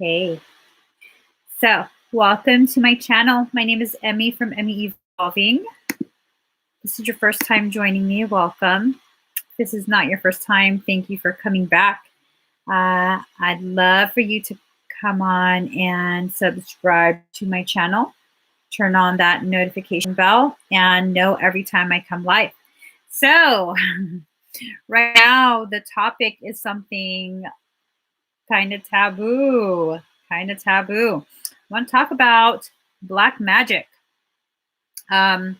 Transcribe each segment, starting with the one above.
Hey, so welcome to my channel. My name is Emmy from Emmy Evolving. This is your first time joining me. Welcome. If this is not your first time, thank you for coming back. I'd love for you to come on and subscribe to my channel. Turn on that notification bell and know every time I come live. So right now, the topic is something kind of taboo. I want to talk about black magic. A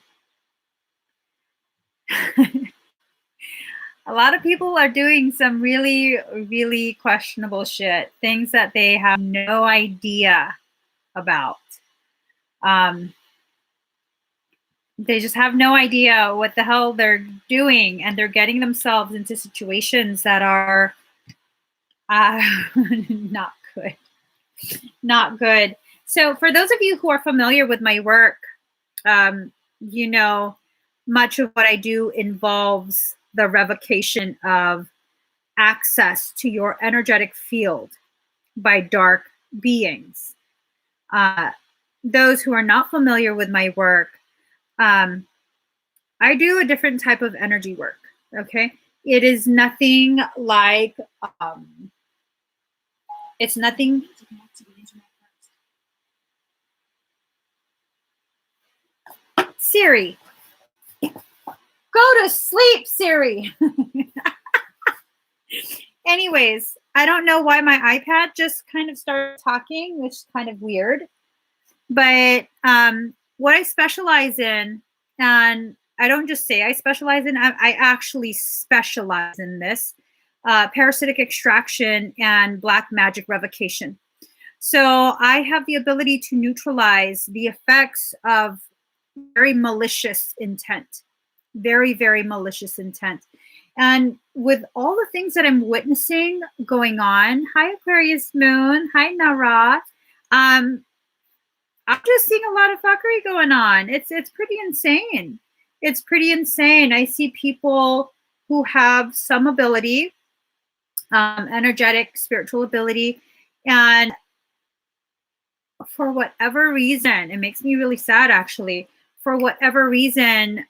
lot of people are doing some really, really questionable shit, things that they have no idea about. They just have no idea what the hell they're doing, and they're getting themselves into situations that are not good. Not good. So for those of you who are familiar with my work, you know, much of what I do involves the revocation of access to your energetic field by dark beings. Those who are not familiar with my work, I do a different type of energy work, okay? It is nothing like, it's nothing. Siri, go to sleep, Siri. Anyways, I don't know why my iPad just kind of started talking, which is kind of weird. But what I specialize in, and I don't just say I specialize in, I actually specialize in this, parasitic extraction and black magic revocation. So I have the ability to neutralize the effects of very malicious intent, very, very malicious intent. And with all the things that I'm witnessing going on, hi Aquarius Moon, hi Nara, I'm just seeing a lot of fuckery going on. It's pretty insane. It's pretty insane. I see people who have some ability, energetic, spiritual ability, and for whatever reason, it makes me really sad actually. For whatever reason,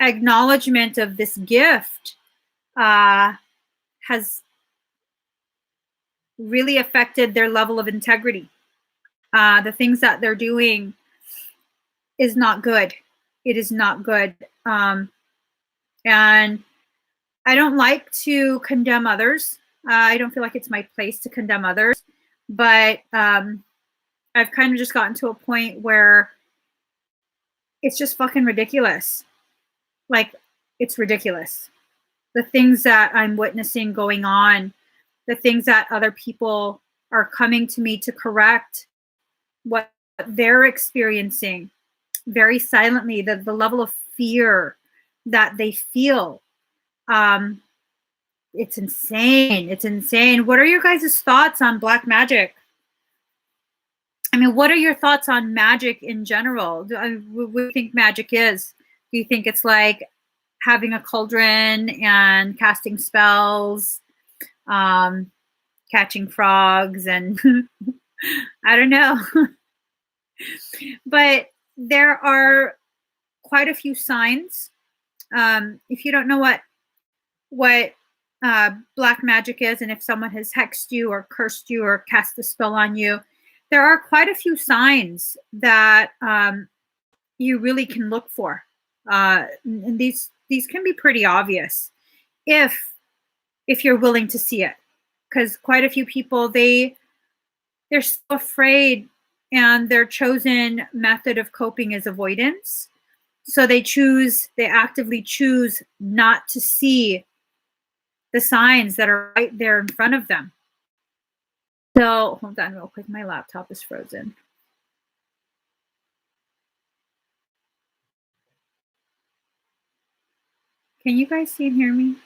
acknowledgement of this gift has really affected their level of integrity. The things that they're doing is not good. It is not good. And I don't like to condemn others. I don't feel like it's my place to condemn others. But I've kind of just gotten to a point where it's just fucking ridiculous. Like, it's ridiculous. The things that I'm witnessing going on, the things that other people are coming to me to correct what they're experiencing very silently, the level of fear that they feel. It's insane. It's insane. What are your guys' thoughts on black magic? I mean, what are your thoughts on magic in general? What do you think magic is? Do you think it's like having a cauldron and casting spells, catching frogs, and I don't know. But there are quite a few signs. If you don't know what black magic is, and if someone has hexed you or cursed you or cast a spell on you, there are quite a few signs that you really can look for. And these can be pretty obvious if you're willing to see it, because quite a few people, they're so afraid, and their chosen method of coping is avoidance. So they actively choose not to see the signs that are right there in front of them. So hold on real quick, my laptop is frozen. Can you guys see and hear me?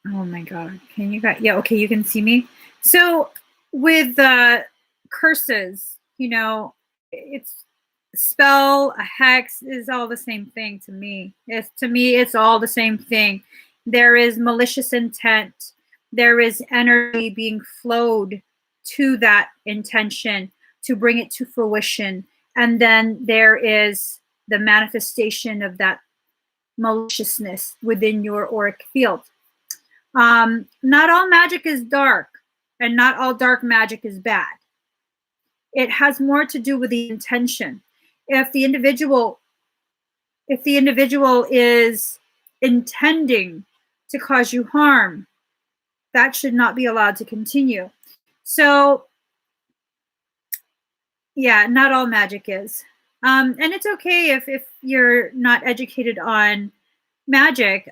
Oh my God. Can you guys? Yeah, okay, you can see me. So with the curses, it's spell, a hex is all the same thing to me. It's all the same thing. There is malicious intent. There is energy being flowed to that intention to bring it to fruition. And then there is the manifestation of that maliciousness within your auric field. Not all magic is dark, and not all dark magic is bad. It has more to do with the intention. If the individual is intending to cause you harm, that should not be allowed to continue. So, yeah, not all magic is. And it's okay if you're not educated on magic.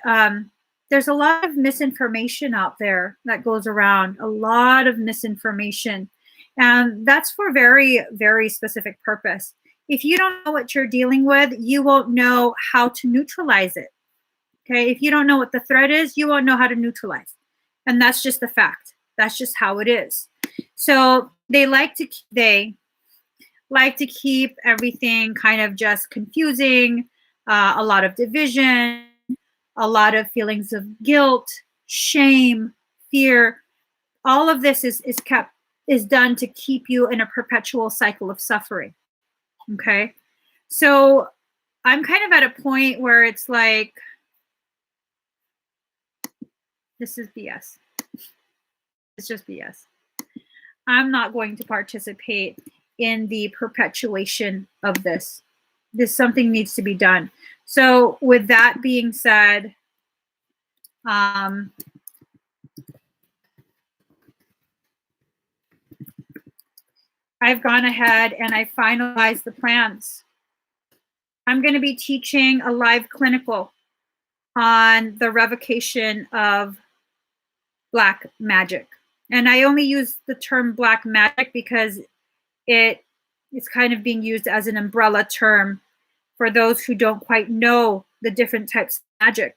There's a lot of misinformation out there that goes around, a lot of misinformation. And that's for very, very specific purpose. If you don't know what you're dealing with, you won't know how to neutralize it. Okay. If you don't know what the threat is, you won't know how to neutralize. And that's just the fact. That's just how it is. So they like to keep everything kind of just confusing, a lot of division, a lot of feelings of guilt, shame, fear. All of this is done to keep you in a perpetual cycle of suffering. Okay. So I'm kind of at a point where it's like, this is BS. It's just BS. I'm not going to participate in the perpetuation of this. Something needs to be done. So with that being said, I've gone ahead and I finalized the plans. I'm going to be teaching a live clinical on the revocation of black magic. And I only use the term black magic because it's kind of being used as an umbrella term for those who don't quite know the different types of magic.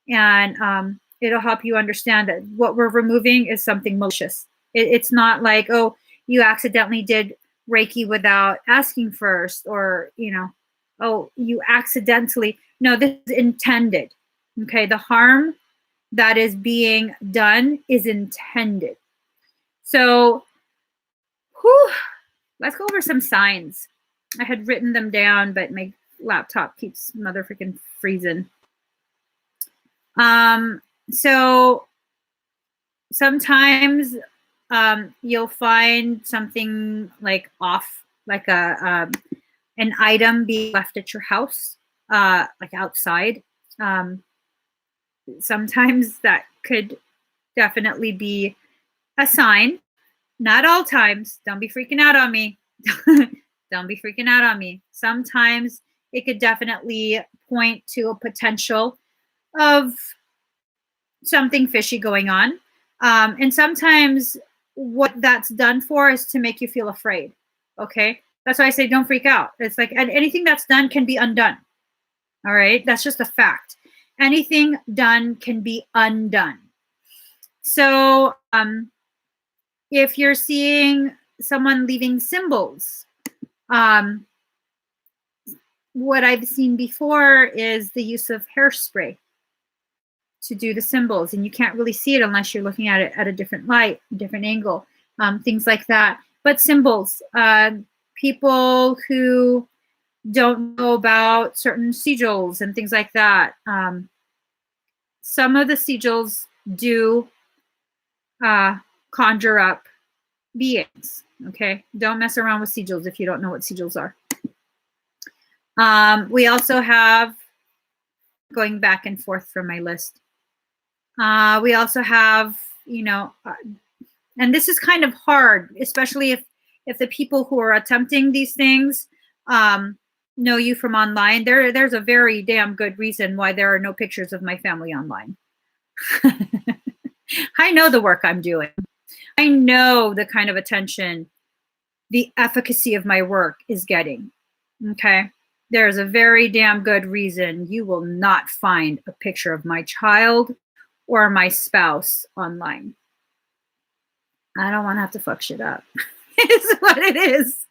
And it'll help you understand that what we're removing is something malicious. It's not like, oh, you accidentally did Reiki without asking first, or, oh, you accidentally. No, this is intended. Okay, the harm that is being done is intended. So, let's go over some signs. I had written them down, but my laptop keeps motherfucking freezing. So sometimes you'll find something like off, like an item being left at your house, like outside. Sometimes that could definitely be a sign. Not all times. Don't be freaking out on me. Don't be freaking out on me. Sometimes it could definitely point to a potential of something fishy going on. And sometimes what that's done for is to make you feel afraid. Okay. That's why I say don't freak out. It's like anything that's done can be undone. All right. That's just a fact. Anything done can be undone. So if you're seeing someone leaving symbols, what I've seen before is the use of hairspray to do the symbols, and you can't really see it unless you're looking at it at a different light, different angle, things like that. But symbols, people who don't know about certain sigils and things like that. Some of the sigils do conjure up beings. Okay, don't mess around with sigils if you don't know what sigils are. We also have, going back and forth from my list, we also have, and this is kind of hard, especially if the people who are attempting these things know you from online. There's a very damn good reason why there are no pictures of my family online. I know the work I'm doing. I know the kind of attention the efficacy of my work is getting. Okay. There's a very damn good reason you will not find a picture of my child or my spouse online. I don't want to have to fuck shit up. It's what it is.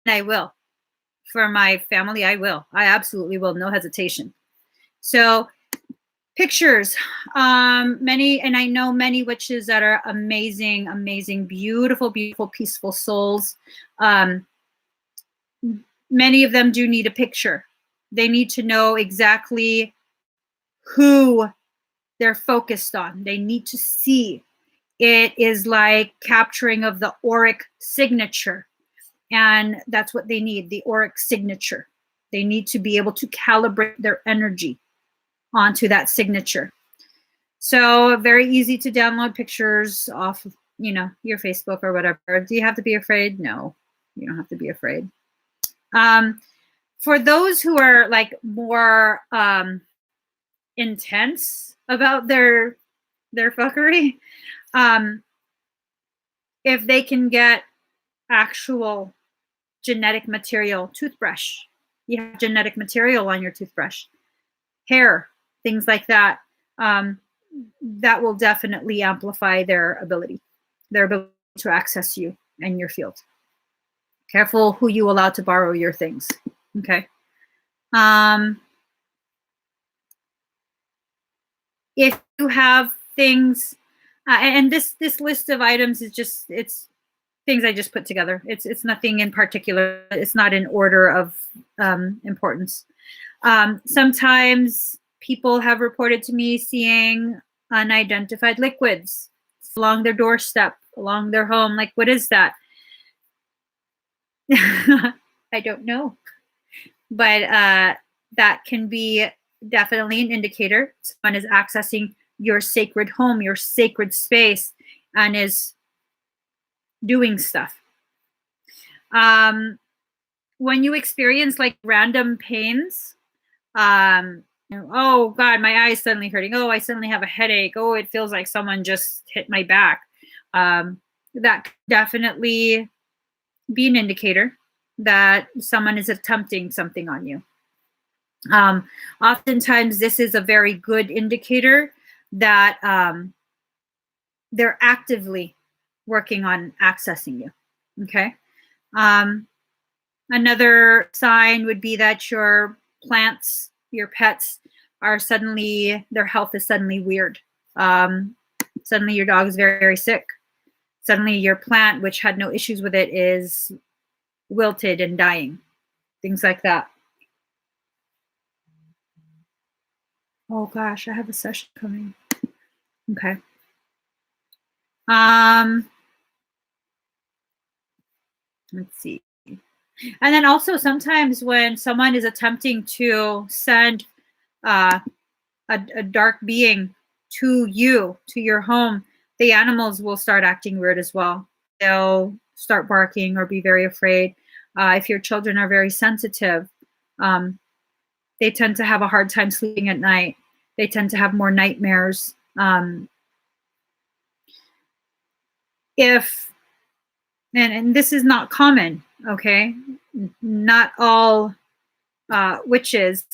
And I will. For my family, I will. I absolutely will. No hesitation. So pictures. Many, and I know many witches that are amazing, amazing, beautiful, beautiful, peaceful souls. Many of them do need a picture. They need to know exactly who they're focused on. They need to see. It is like capturing of the auric signature. And that's what they need, the auric signature. They need to be able to calibrate their energy onto that signature. So very easy to download pictures off of, your Facebook or whatever. Do you have to be afraid? No, you don't have to be afraid. For those who are like more intense about their fuckery, if they can get actual genetic material, toothbrush, you have genetic material on your toothbrush, hair, things like that, that will definitely amplify their ability to access you and your field. Careful who you allow to borrow your things. Okay. If you have things, and this list of items is just, it's things I just put together. It's nothing in particular. It's not in order of importance. Sometimes people have reported to me seeing unidentified liquids along their doorstep, along their home. Like, what is that? I don't know. But that can be definitely an indicator. Someone is accessing your sacred home, your sacred space, and is doing stuff. When you experience like random pains, oh God, my eye's suddenly hurting. Oh, I suddenly have a headache. Oh, it feels like someone just hit my back. That could definitely be an indicator that someone is attempting something on you. Oftentimes, this is a very good indicator that they're actively working on accessing you. Okay. Another sign would be that your plants, your pets are suddenly, their health is suddenly weird. Suddenly your dog is very, very sick. Suddenly your plant, which had no issues with it, is wilted and dying. Things like that. Oh gosh, I have a session coming. Okay. Let's see. And then also sometimes when someone is attempting to send a dark being to you, to your home, the animals will start acting weird as well. They'll start barking or be very afraid. If your children are very sensitive, they tend to have a hard time sleeping at night. They tend to have more nightmares. And this is not common, okay? Not all witches.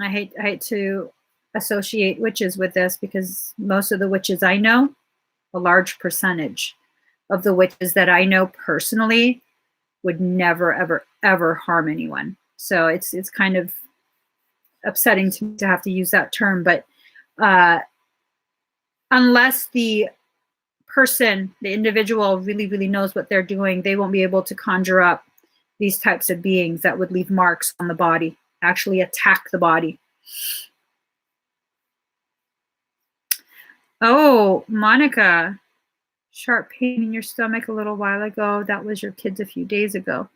I hate to associate witches with this because most of the witches I know, a large percentage of the witches that I know personally would never, ever, ever harm anyone. So it's kind of upsetting to me to have to use that term, but unless the person, the individual really, really knows what they're doing, they won't be able to conjure up these types of beings that would leave marks on the body, actually attack the body. Oh, Monica, sharp pain in your stomach a little while ago. That was your kids a few days ago.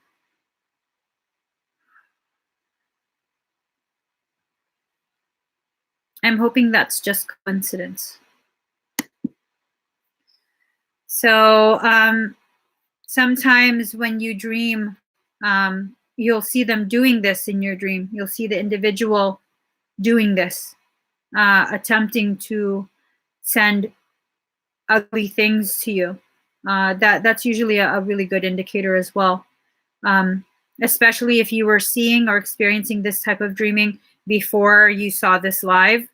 I'm hoping that's just coincidence. So sometimes when you dream, you'll see them doing this in your dream. You'll see the individual doing this, attempting to send ugly things to you. That's usually a really good indicator as well. Especially if you were seeing or experiencing this type of dreaming before you saw this live.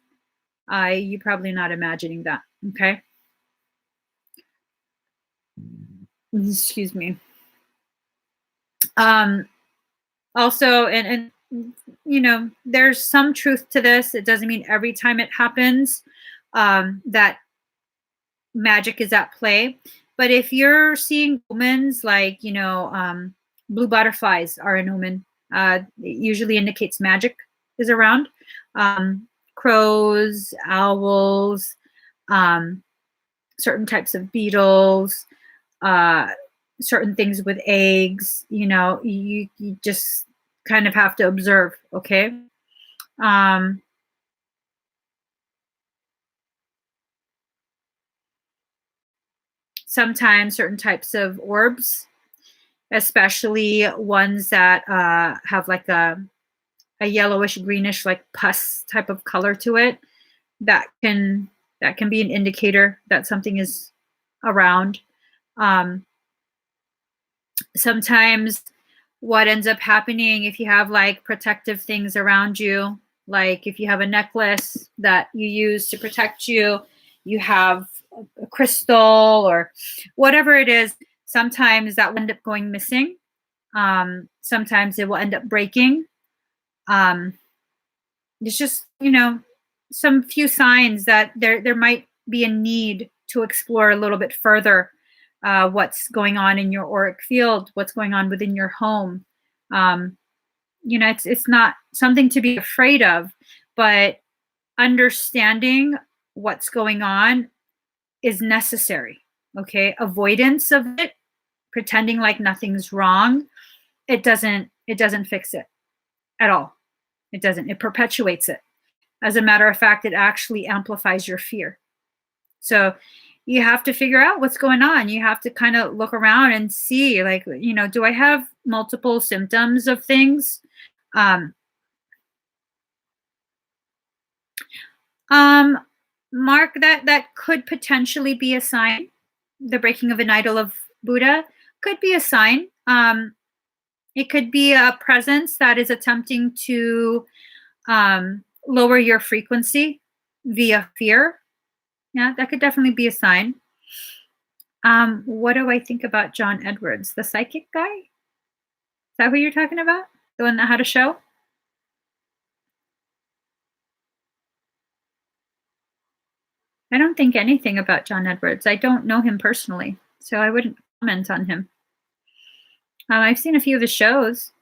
You're probably not imagining that. Okay. Excuse me. Also, and there's some truth to this. It doesn't mean every time it happens that magic is at play. But if you're seeing omens like, blue butterflies are an omen, it usually indicates magic is around. Crows, owls, um, certain types of beetles, uh, certain things with eggs, you just kind of have to observe, okay? Um, Sometimes certain types of orbs, especially ones that have like a yellowish greenish like pus type of color to it, that can be an indicator that something is around. Um, Sometimes what ends up happening, if you have like protective things around you, like if you have a necklace that you use to protect you, you have a crystal or whatever it is, sometimes that will end up going missing. Sometimes it will end up breaking. It's just, some few signs that there might be a need to explore a little bit further what's going on in your auric field, what's going on within your home. It's not something to be afraid of, but understanding what's going on is necessary. Okay, avoidance of it, pretending like nothing's wrong, it doesn't fix it at all. It doesn't. It perpetuates it. As a matter of fact, it actually amplifies your fear. So you have to figure out what's going on. You have to kind of look around and see, like, do I have multiple symptoms of things? Mark, that could potentially be a sign. The breaking of an idol of Buddha could be a sign. It could be a presence that is attempting to lower your frequency via fear. Yeah, that could definitely be a sign. What do I think about John Edwards, the psychic guy? Is that who you're talking about? The one that had a show? I don't think anything about John Edwards. I don't know him personally, so I wouldn't comment on him. I've seen a few of his shows.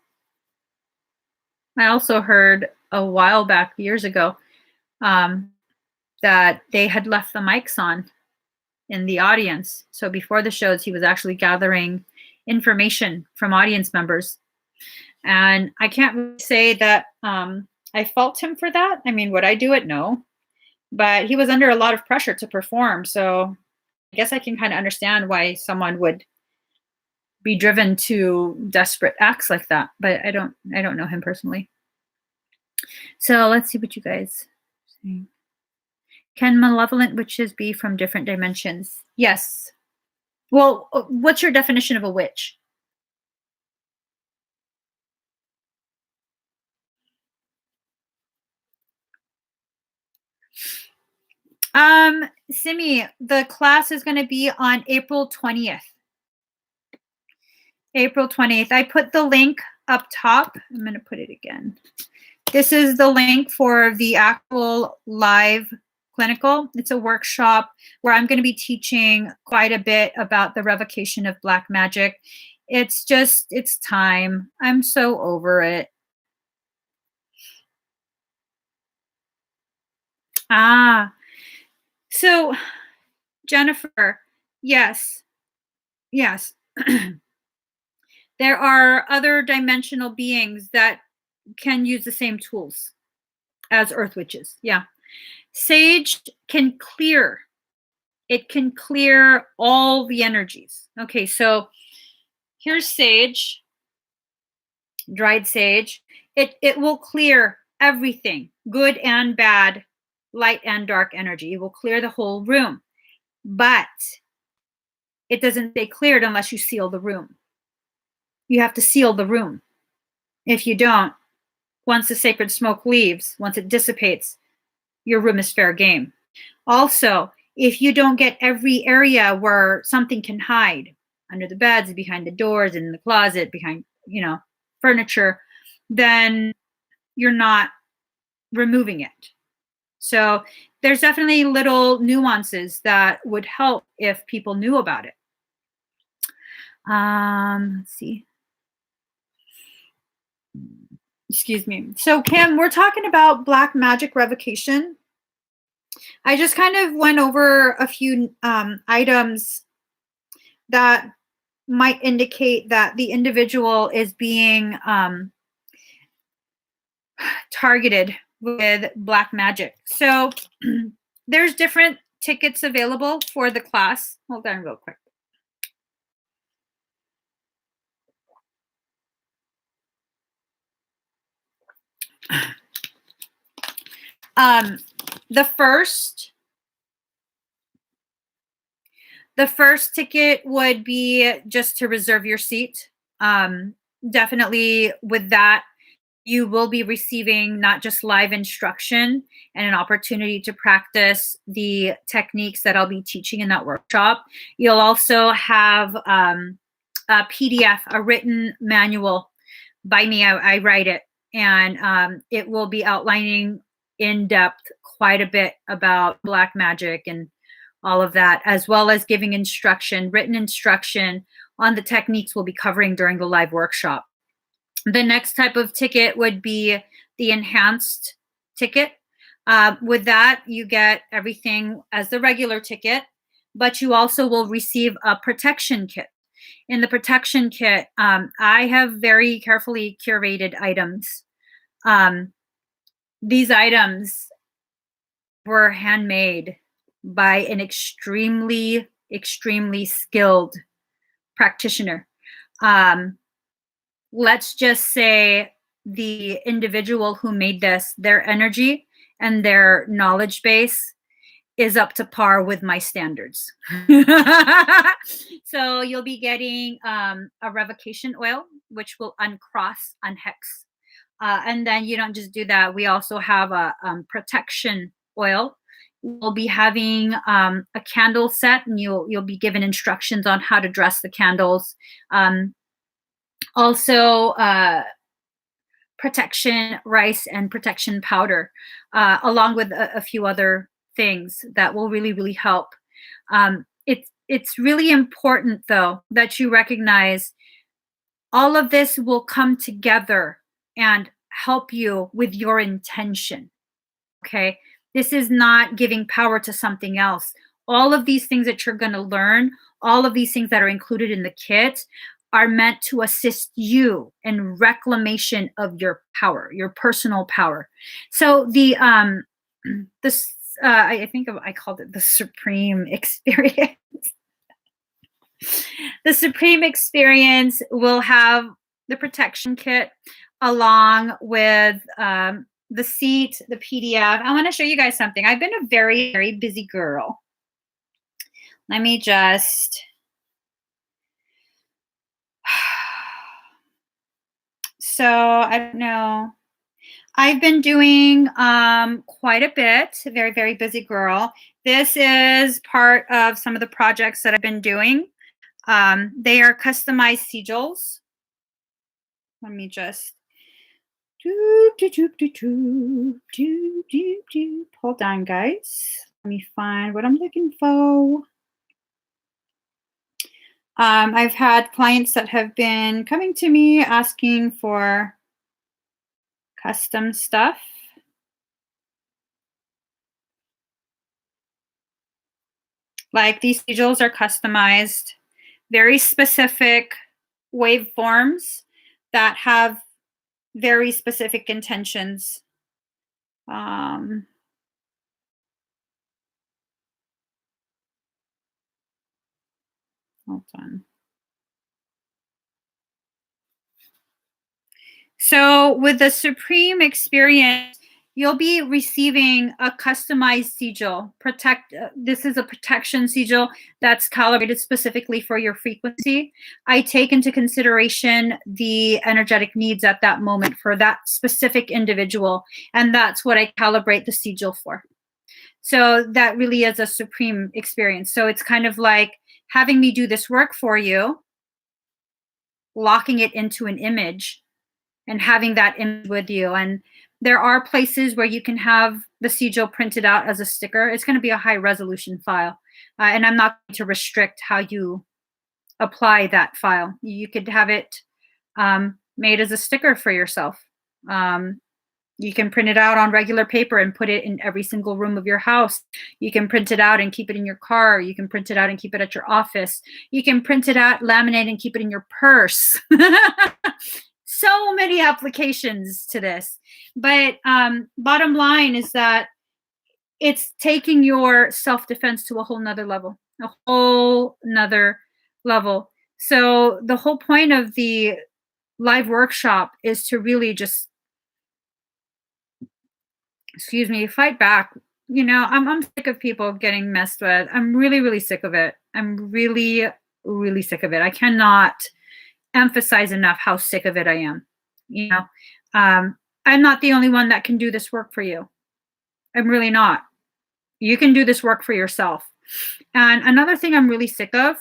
I also heard a while back, years ago, that they had left the mics on in the audience. So before the shows, he was actually gathering information from audience members. And I can't really say that I fault him for that. I mean, would I do it? No. But he was under a lot of pressure to perform. So I guess I can kind of understand why someone would be driven to desperate acts like that. But I don't know him personally. So let's see what you guys say. Can malevolent witches be from different dimensions? Yes. Well, what's your definition of a witch? Simi, the class is going to be on April 20th. April 20th. I put the link up top. I'm going to put it again. This is the link for the actual live clinical. It's a workshop where I'm going to be teaching quite a bit about the revocation of black magic. It's time. I'm so over it. So Jennifer, yes. There are other dimensional beings that can use the same tools as earth witches. Yeah. Sage can clear. It can clear all the energies. Okay, so here's sage, dried sage. It will clear everything, good and bad, light and dark energy. It will clear the whole room. But it doesn't stay cleared unless you seal the room. You have to seal the room. If you don't, once the sacred smoke leaves, once it dissipates, your room is fair game. Also, if you don't get every area where something can hide, under the beds, behind the doors, in the closet, behind, furniture, then you're not removing it. So there's definitely little nuances that would help if people knew about it. Let's see. Excuse me. So Kim, we're talking about Black Magic Revocation. I just kind of went over a few items that might indicate that the individual is being targeted with black magic. So there's different tickets available for the class. Hold on real quick. The first ticket would be just to reserve your seat. Definitely with that, you will be receiving not just live instruction and an opportunity to practice the techniques that I'll be teaching in that workshop. You'll also have a PDF, a written manual by me. I write it, and it will be outlining in depth quite a bit about black magic and all of that, as well as giving instruction, written instruction on the techniques we'll be covering during the live workshop. The next type of ticket would be the enhanced ticket. With that, you get everything as the regular ticket, but you also will receive a protection kit. In the protection kit, I have very carefully curated items. These items were handmade by an extremely, extremely skilled practitioner. Let's just say the individual who made this, their energy and their knowledge base is up to par with my standards. So you'll be getting a revocation oil, which will uncross, unhex. And then you don't just do that. We also have a protection oil. We'll be having a candle set, and you'll be given instructions on how to dress the candles. Also, protection rice and protection powder, along with a few other things that will really, really help. It's really important, though, that you recognize all of this will come together and help you with your intention. Okay? This is not giving power to something else. All of these things that you're going to learn, all of these things that are included in the kit, are meant to assist you in reclamation of your power, your personal power. So I think I called it the Supreme Experience. The Supreme Experience will have the protection kit along with the seat, the PDF. I want to show you guys something. I've been a very, very busy girl. Let me just... So I don't know. I've been doing quite a bit. Very, very busy girl. This is part of some of the projects that I've been doing. They are customized sigils. Let me just hold on, guys. Let me find what I'm looking for. I've had clients that have been coming to me asking for custom stuff. Like these sigils are customized, very specific waveforms that have very specific intentions. Hold on. So with the Supreme Experience, you'll be receiving a customized sigil. This is a protection sigil that's calibrated specifically for your frequency. I take into consideration the energetic needs at that moment for that specific individual, and that's what I calibrate the sigil for. So that really is a supreme experience. So it's kind of like having me do this work for you, locking it into an image and having that image with you. And there are places where you can have the sigil printed out as a sticker. It's going to be a high resolution file. And I'm not going to restrict how you apply that file. You could have it made as a sticker for yourself. You can print it out on regular paper and put it in every single room of your house. You can print it out and keep it in your car. You can print it out and keep it at your office. You can print it out, laminate, and keep it in your purse. So many applications to this. But bottom line is that it's taking your self-defense to a whole nother level, a whole nother level. So the whole point of the live workshop is to really just, fight back. You know, I'm sick of people getting messed with. I'm really, really sick of it. I'm really, really sick of it. I cannot emphasize enough how sick of it I am. You know, I'm not the only one that can do this work for you. I'm really not. You can do this work for yourself. And another thing I'm really sick of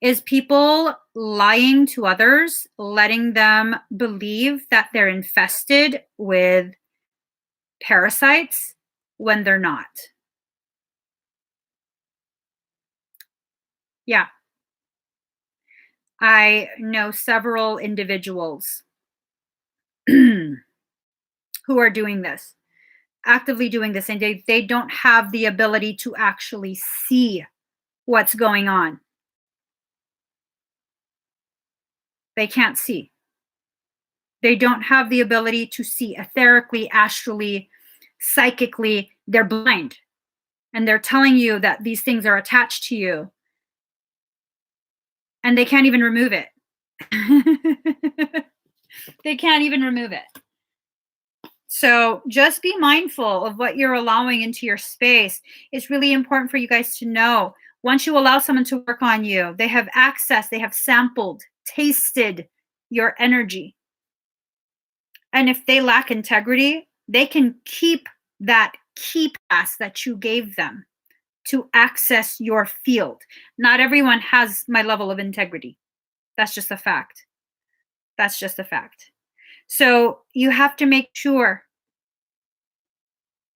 is people lying to others, letting them believe that they're infested with parasites when they're not. Yeah. I know several individuals who are doing this, actively doing this, and they don't have the ability to actually see what's going on. They can't see. They don't have the ability to see etherically, astrally, psychically. They're blind. And they're telling you that these things are attached to you. And they can't even remove it. They can't even remove it. So just be mindful of what you're allowing into your space. It's really important for you guys to know. Once you allow someone to work on you, they have access, they have sampled, tasted your energy. And if they lack integrity, they can keep that key pass that you gave them to access your field. Not everyone has my level of integrity. That's just a fact. That's just a fact. So you have to make sure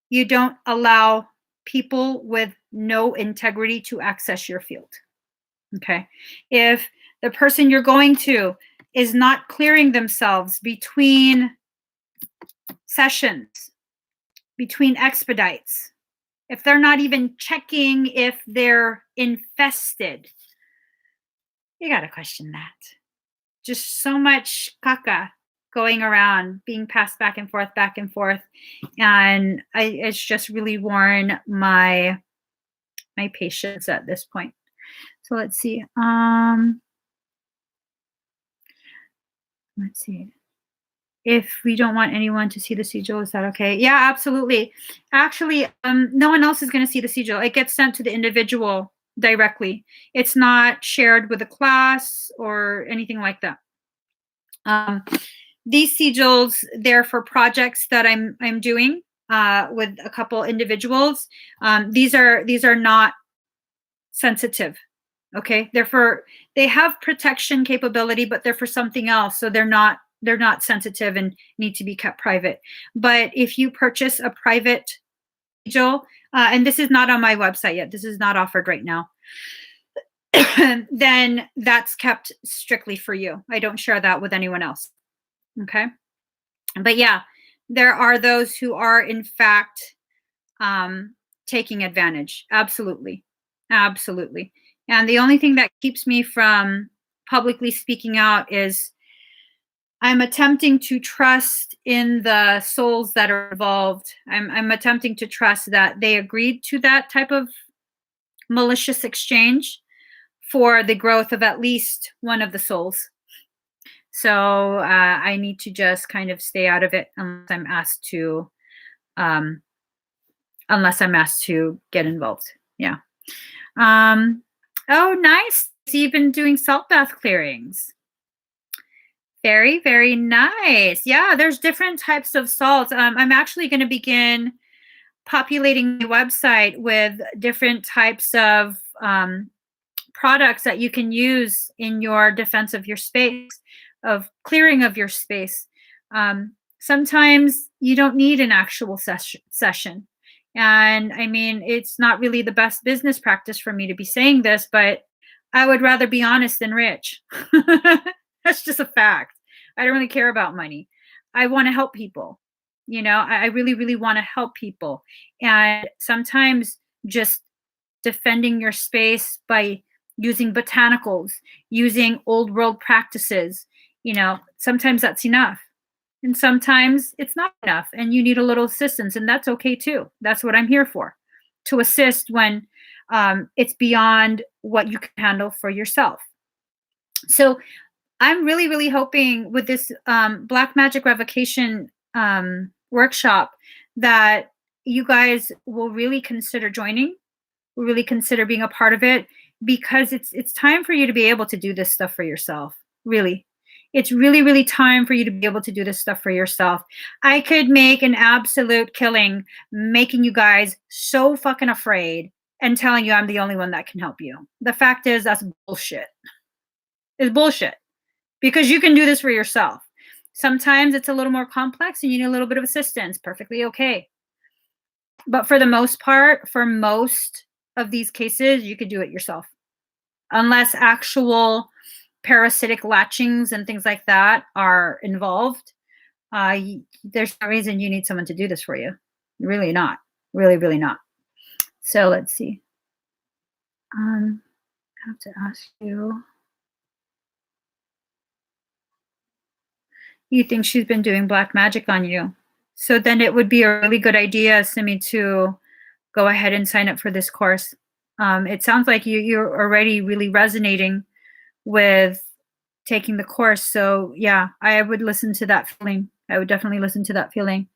you don't allow people with no integrity to access your field. Okay. If the person you're going to is not clearing themselves between sessions, between expedites, if they're not even checking if they're infested, you got to question that. Just so much caca going around, being passed back and forth, and it's just really worn my patience at this point. So let's see. Let's see. If we don't want anyone to see the sigil, is that okay? Yeah, absolutely. Actually, no one else is going to see the sigil. It gets sent to the individual directly. It's not shared with a class or anything like that. These sigils, they're for projects that I'm doing with a couple individuals. These are not sensitive. Okay, they have protection capability, but they're for something else. So they're not sensitive and need to be kept private. But if you purchase a private sigil, and this is not on my website yet, this is not offered right now, then that's kept strictly for you. I don't share that with anyone else. Okay. But yeah, there are those who are in fact taking advantage. Absolutely. Absolutely. And the only thing that keeps me from publicly speaking out is I'm attempting to trust in the souls that are involved. I'm attempting to trust that they agreed to that type of malicious exchange for the growth of at least one of the souls. So I need to just kind of stay out of it unless I'm asked to get involved. Yeah. Oh, nice. So you've been doing salt bath clearings. Very, very nice. Yeah, there's different types of salts. I'm actually going to begin populating my website with different types of products that you can use in your defense of your space, of clearing of your space. Sometimes you don't need an actual session. And I mean, it's not really the best business practice for me to be saying this, but I would rather be honest than rich. That's just a fact. I don't really care about money. I want to help people. I really, really want to help people. And sometimes just defending your space by using botanicals, using old world practices, sometimes that's enough. And sometimes it's not enough and you need a little assistance, and that's okay too. That's what I'm here for, to assist when it's beyond what you can handle for yourself. So I'm really, really hoping with this Black Magic Revocation workshop that you guys will really consider joining, will really consider being a part of it, because it's time for you to be able to do this stuff for yourself. Really. It's really, really time for you to be able to do this stuff for yourself. I could make an absolute killing making you guys so fucking afraid and telling you I'm the only one that can help you. The fact is, that's bullshit. It's bullshit. Because you can do this for yourself. Sometimes it's a little more complex and you need a little bit of assistance. Perfectly okay. But for the most part, for most of these cases, you could do it yourself. Unless actual parasitic latchings and things like that are involved, there's no reason you need someone to do this for you. Really not. Really, really not. So let's see. I have to ask you. You think she's been doing black magic on you. So then it would be a really good idea, Simi, to go ahead and sign up for this course. It sounds like you're already really resonating with taking the course. So yeah, I would listen to that feeling. I would definitely listen to that feeling.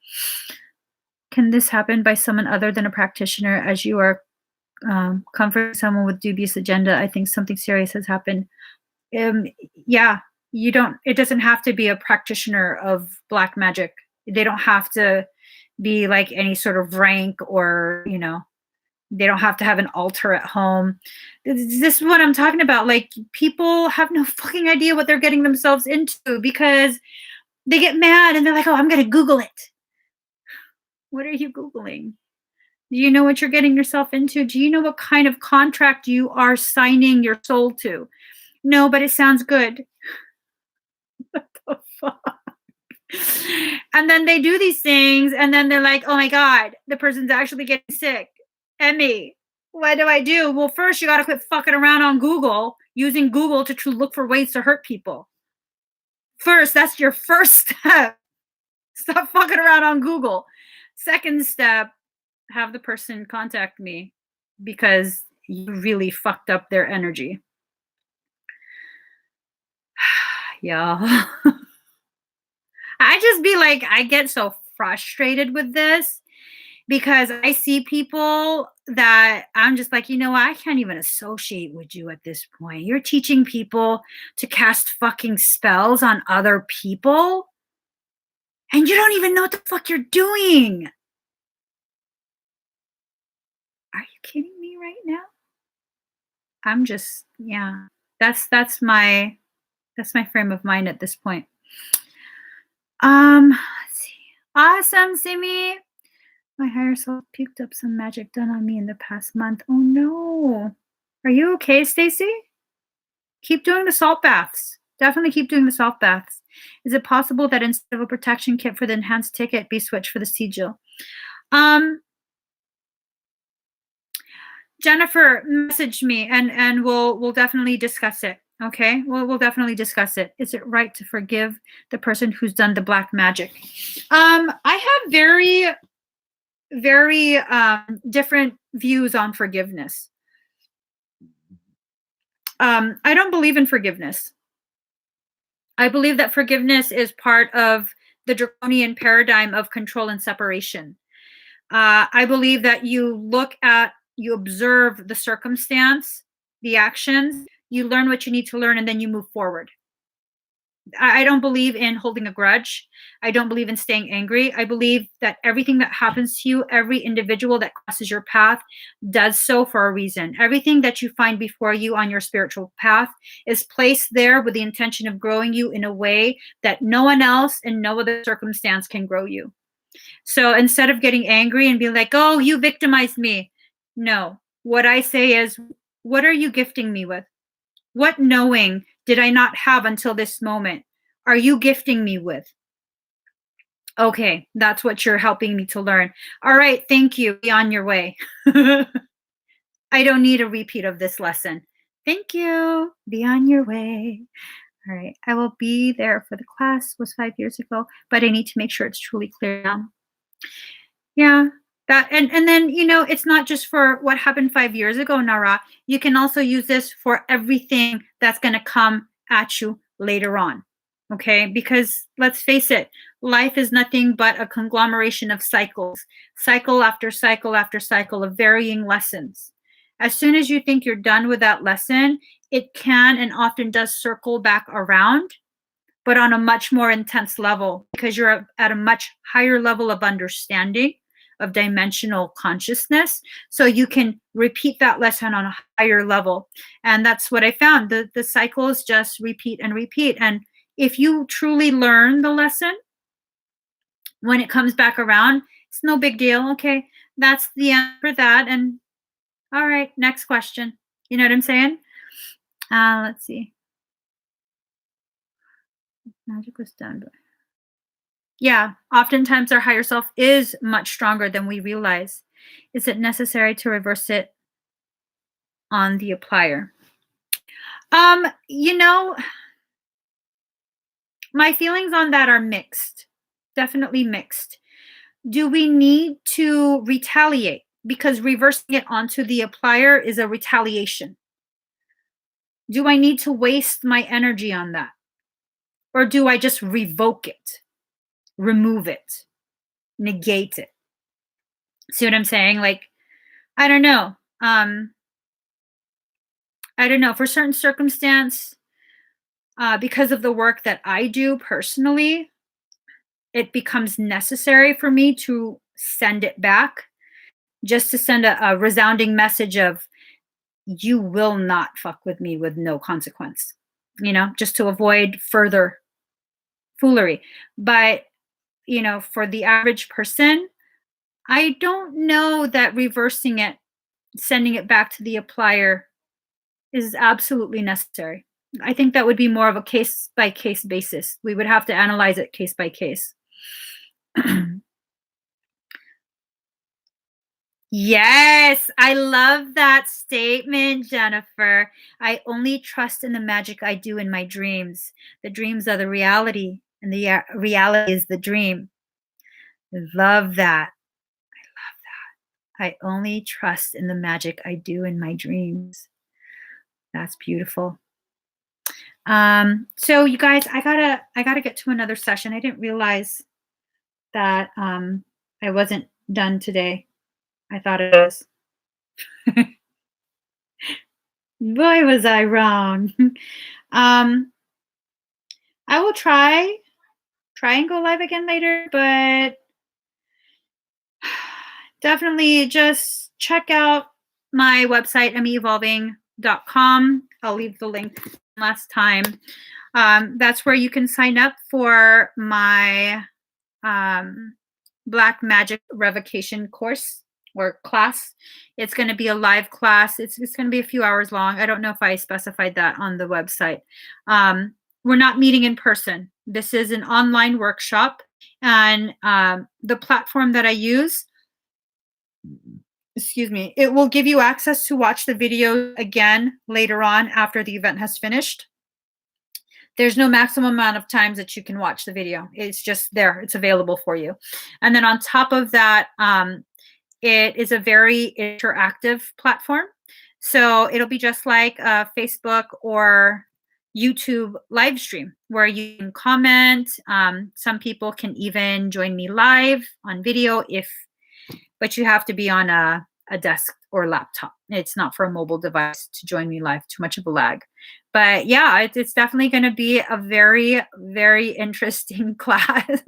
Can this happen by someone other than a practitioner, as you are comforting someone with dubious agenda? I think something serious has happened. Yeah, it doesn't have to be a practitioner of black magic. They don't have to be like any sort of rank, or they don't have to have an altar at home. This is what I'm talking about. Like, people have no fucking idea what they're getting themselves into because they get mad and they're like, oh, I'm going to Google it. What are you Googling? Do you know what you're getting yourself into? Do you know what kind of contract you are signing your soul to? No, but it sounds good. What the fuck? And then they do these things and then they're like, oh my God, the person's actually getting sick. Emmy, what do I do? Well, first you got to quit fucking around on Google, using Google to look for ways to hurt people. First, that's your first step. Stop fucking around on Google. Second step, have the person contact me because you really fucked up their energy. Yeah. I just be like, I get so frustrated with this because I see people that I'm just like, I can't even associate with you at this point. You're teaching people to cast fucking spells on other people and you don't even know what the fuck you're doing. Are you kidding me right now? I'm just, yeah, that's my frame of mind at this point. Let's see. Awesome, Simi. My higher self puked up some magic done on me in the past month. Oh no. Are you okay, Stacy? Keep doing the salt baths. Definitely keep doing the salt baths. Is it possible that instead of a protection kit for the enhanced ticket, be switched for the sigil? Jennifer, message me and we'll definitely discuss it. Okay, we'll definitely discuss it. Is it right to forgive the person who's done the black magic? I have very, very different views on forgiveness. I don't believe in forgiveness. I believe that forgiveness is part of the draconian paradigm of control and separation. I believe that you observe the circumstance, the actions, you learn what you need to learn, and then you move forward. I don't believe in holding a grudge. I don't believe in staying angry. I believe that everything that happens to you, every individual that crosses your path, does so for a reason. Everything that you find before you on your spiritual path is placed there with the intention of growing you in a way that no one else and no other circumstance can grow you. So instead of getting angry and being like, oh, you victimized me, no. What I say is, what are you gifting me with? What knowing did I not have until this moment? Are you gifting me with? Okay, that's what you're helping me to learn. All right, thank you. Be on your way. I don't need a repeat of this lesson. Thank you. Be on your way. All right, I will be there for the class. Was 5 years ago, but I need to make sure it's truly clear now. Yeah, that and then it's not just for what happened 5 years ago, Nara. You can also use this for everything that's going to come at you later on. Okay? Because let's face it, life is nothing but a conglomeration of cycles, cycle after cycle after cycle of varying lessons. As soon as you think you're done with that lesson, it can and often does circle back around, but on a much more intense level because you're at a much higher level of understanding, of dimensional consciousness. So you can repeat that lesson on a higher level. And that's what I found. The cycles just repeat and repeat. And if you truly learn the lesson, when it comes back around, it's no big deal. Okay, that's the answer for that. And all right, next question. You know what I'm saying? Let's see. Magic was done. Yeah, oftentimes our higher self is much stronger than we realize. Is it necessary to reverse it on the applier? You know, my feelings on that are mixed. Definitely mixed. Do we need to retaliate? Because reversing it onto the applier is a retaliation. Do I need to waste my energy on that? Or do I just revoke it, remove it, negate it? See what I'm saying? Like, I don't know. I don't know. For certain circumstance, because of the work that I do personally, it becomes necessary for me to send it back, just to send a resounding message of, you will not fuck with me with no consequence, just to avoid further foolery. But, for the average person, I don't know that reversing it, sending it back to the applier is absolutely necessary. I think that would be more of a case by case basis. We would have to analyze it case by case. Yes, I love that statement, Jennifer. I only trust in the magic I do in my dreams. The dreams are the reality, and the reality is the dream. I love that. I only trust in the magic I do in my dreams. That's beautiful. So you guys, I gotta get to another session. I didn't realize that I wasn't done today. I thought it was. Boy, was I wrong. I will try and go live again later, but definitely just check out my website, meevolving.com. I'll leave the link last time. That's where you can sign up for my Black Magic Revocation course or class. It's going to be a live class. It's going to be a few hours long. I don't know if I specified that on the website. We're not meeting in person. This is an online workshop, and the platform that I use, excuse me, it will give you access to watch the video again later on after the event has finished. There's no maximum amount of times that you can watch the video. It's just there. It's available for you. And then on top of that, it is a very interactive platform. So it'll be just like a Facebook or YouTube live stream where you can comment. Some people can even join me live on video but you have to be on a desk or laptop. It's not for a mobile device to join me live, too much of a lag. But yeah, it's definitely going to be a very, very interesting class.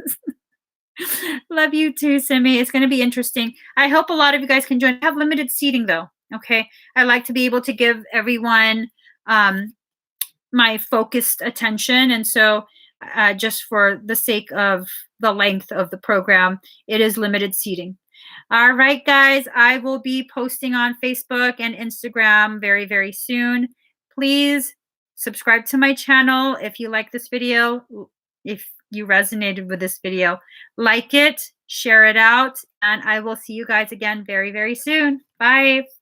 Love you too, Simi. It's going to be interesting. I hope a lot of you guys can join. I have limited seating though. Okay. I like to be able to give everyone my focused attention. And so just for the sake of the length of the program, it is limited seating. All right, guys, I will be posting on Facebook and Instagram very, very soon. Please subscribe to my channel if you like this video. If you resonated with this video, like it, share it out, and I will see you guys again very, very soon. Bye.